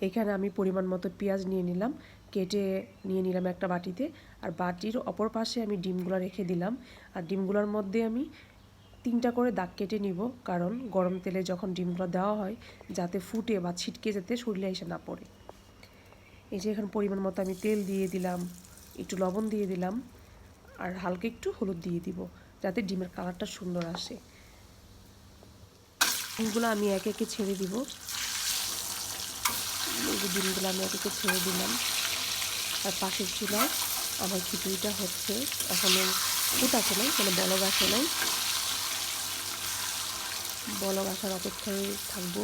এখানে আমি পরিমাণ মতো পেঁয়াজ নিয়ে নিলাম, কেটে নিয়ে নিলাম একটা বাটিতে। আর বাটির অপর পাশে আমি ডিমগুলো রেখে দিলাম। আর ডিমগুলোর মধ্যে আমি 3টা করে দাগ কেটে নিব, কারণ গরম তেলে যখন ডিমগুলো দেওয়া হয় যাতে ফুটে বা ছিটকে যাতে শরীরে এসে না পড়ে। এই যে এখানে পরিমাণ মতো আমি তেল দিয়ে দিলাম, একটু লবণ দিয়ে দিলাম, আর হালকা একটু হলুদ দিয়ে দিব যাতে ডিমের কালারটা সুন্দর আসে। ডিমগুলো আমি একে একে ছেড়ে দিব। এই যে ডিমগুলো আমি একে একে ছেড়ে দিলাম। আর পাশের চুলায় আমার খিচুড়িটা হচ্ছে, এখনো ফুট আসে নাই, মানে বলক আসে নাই, বলক আসার অপেক্ষায় থাকবো।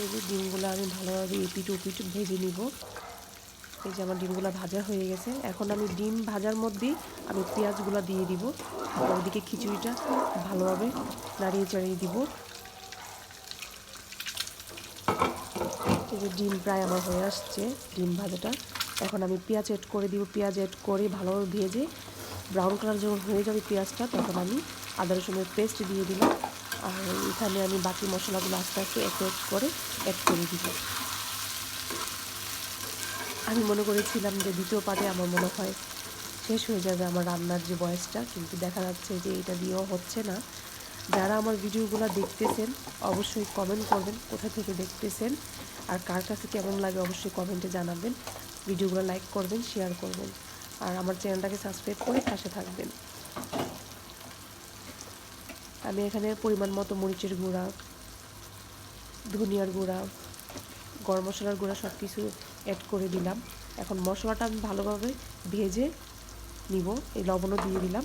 এই যে ডিমগুলো আমি ভালোভাবে এপিট ওপিট ভেজে নিব। এই যে আমার ডিমগুলো ভাজা হয়ে গেছে। এখন আমি ডিম ভাজার মধ্যেই আমি পেঁয়াজগুলো দিয়ে দিব, আর ওইদিকে খিচুড়িটা ভালোভাবে নাড়িয়ে চাড়িয়ে দিব। এই যে ডিম প্রায় আমার হয়ে আসছে, ডিম ভাজাটা। এখন আমি পেঁয়াজ অ্যাড করে দিব। পেঁয়াজ অ্যাড করে ভালোভাবে ভেজে ব্রাউন কালার যখন হয়ে যাবে পেঁয়াজটা, তখন আমি আদা রসুনের পেস্ট দিয়ে দিলাম। আর এখানে আমি বাকি মশলাগুলো আস্তে আস্তে এক এক করে অ্যাড করে দিব। আমি মনে করেছিলাম যে দ্বিতীয় পার্টে আমার মনে হয় শেষ হয়ে যাবে আমার রান্নার যে বয়সটা, কিন্তু দেখা যাচ্ছে যে এটা দিয়েও হচ্ছে না। যারা আমার ভিডিওগুলো দেখতেছেন অবশ্যই কমেন্ট করবেন কোথা থেকে দেখতেছেন, আর কার কাছে কেমন লাগে অবশ্যই কমেন্টে জানাবেন। ভিডিওগুলো লাইক করবেন, শেয়ার করবেন, আর আমার চ্যানেলটাকে সাবস্ক্রাইব করে পাশে থাকবেন। আমি এখানে পরিমাণ মতো মরিচের গুঁড়া, ধনিয়ার গুঁড়া, গরম মশলার গুঁড়া সব কিছু অ্যাড করে দিলাম। এখন মশলাটা আমি ভালোভাবে ভেজে নিব। এই লবণও দিয়ে দিলাম।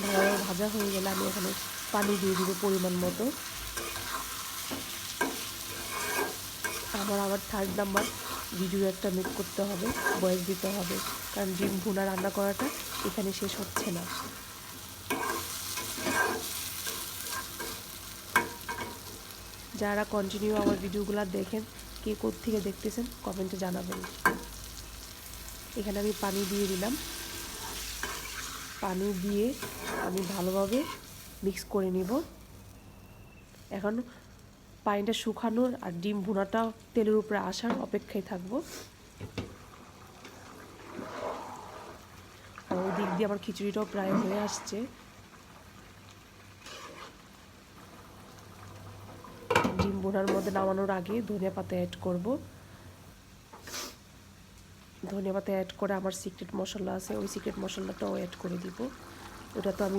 ভালোভাবে ভাজা হয়ে গেলে আমি এখানে পানি দিয়ে দিব পরিমাণ মতো। আমার আবার 3rd নাম্বার ভিডিও একটা মেক করতে হবে, ভয়েস দিতে হবে, কারণ ডিম ভুনা রান্না করাটা এখানে শেষ হচ্ছে না। যারা কন্টিনিউ আমার ভিডিওগুলো দেখেন, কে কোত্থেকে দেখতেছেন কমেন্টে জানাবেন। এখানে আমি পানি দিয়ে দিলাম। পানি দিয়ে আমি ভালোভাবে মিক্স করে নিব। এখন পানিটা শুকানোর আর ডিম ভুনাটা তেলের উপরে আসার অপেক্ষায় থাকবো। আর ওই দিক দিয়ে আমার খিচুড়িটাও প্রায় হয়ে আসছে। ডিম ভুনার মধ্যে নামানোর আগে ধনিয়া পাতা অ্যাড করব। ধনিয়া পাতা অ্যাড করে আমার সিক্রেট মশলা আছে, ওই সিক্রেট মশলাটাও অ্যাড করে দিব। ওটা তো আমি